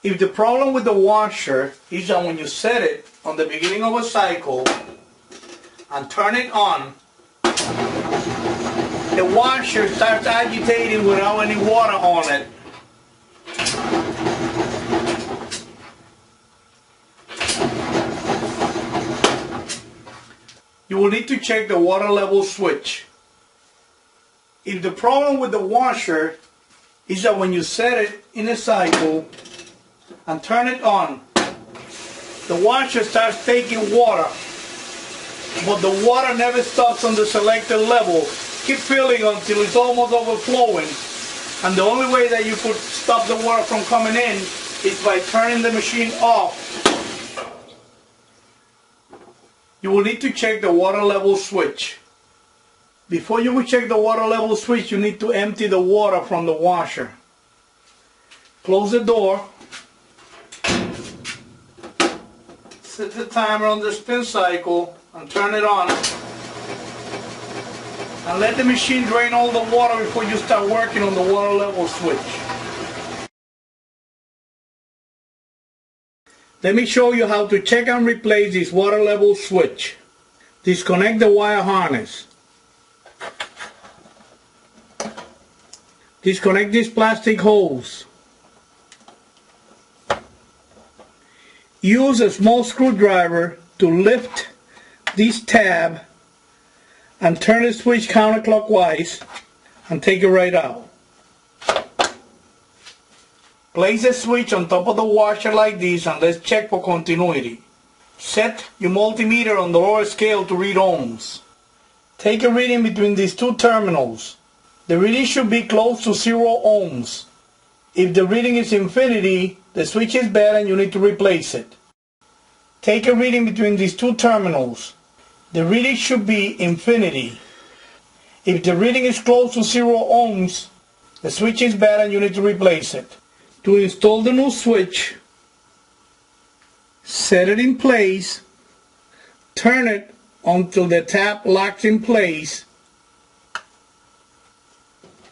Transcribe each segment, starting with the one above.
If the problem with the washer is that when you set it on the beginning of a cycle and turn it on, the washer starts agitating without any water on it. You will need to check the water level switch. If the problem with the washer is that when you set it in a cycle and turn it on, the washer starts taking water, but the water never stops on the selected level. Keep filling until it's almost overflowing, and the only way that you could stop the water from coming in is by turning the machine off. You will need to check the water level switch. Before you will check the water level switch, you need to empty the water from the washer. Close the door. Set the timer on the spin cycle and turn it on. And let the machine drain all the water before you start working on the water level switch. Let me show you how to check and replace this water level switch. Disconnect the wire harness. Disconnect this plastic hose. Use a small screwdriver to lift this tab and turn the switch counterclockwise and take it right out. Place the switch on top of the washer like this and let's check for continuity. Set your multimeter on the lower scale to read ohms. Take a reading between these two terminals. The reading should be close to 0 ohms. If the reading is infinity, the switch is bad and you need to replace it. Take a reading between these two terminals. The reading should be infinity. If the reading is close to 0 ohms, the switch is bad and you need to replace it. To install the new switch, set it in place, turn it until the tap locks in place,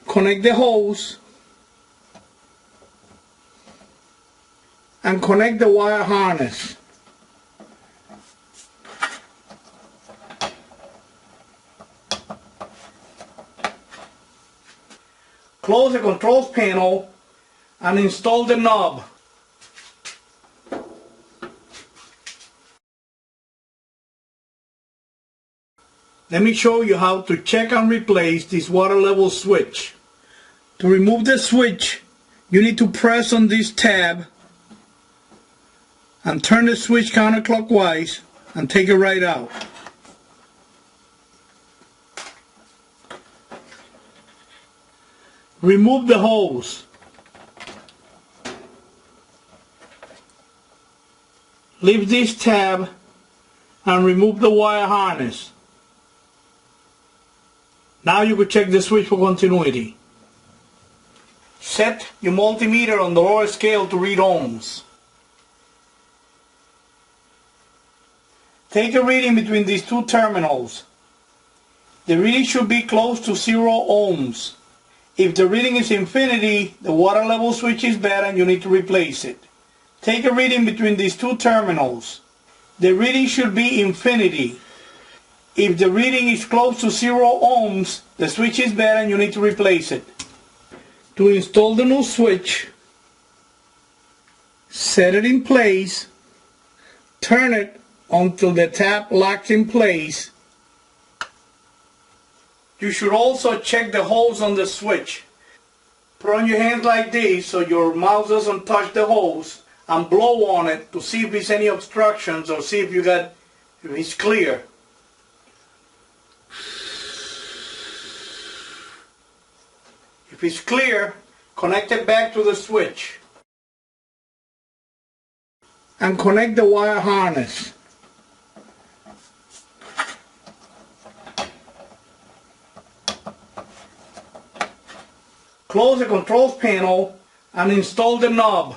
connect the hose, and connect the wire harness. Close the controls panel and install the knob. Let me show you how to check and replace this water level switch. To remove the switch, you need to press on this tab and turn the switch counterclockwise and take it right out. Remove the hose. Lift this tab and remove the wire harness. Now you can check the switch for continuity. Set your multimeter on the lower scale to read ohms. Take a reading between these two terminals. The reading should be close to 0 ohms. If the reading is infinity, the water level switch is bad and you need to replace it. Take a reading between these two terminals. The reading should be infinity. If the reading is close to 0 ohms, the switch is bad and you need to replace it. To install the new switch, set it in place, turn it until the tap locks in place. You should also check the hose on the switch. Put on your hands like this so your mouth doesn't touch the hose, and blow on it to see if there's any obstructions or see if it's clear. If it's clear, connect it back to the switch and connect the wire harness. Close the controls panel and install the knob.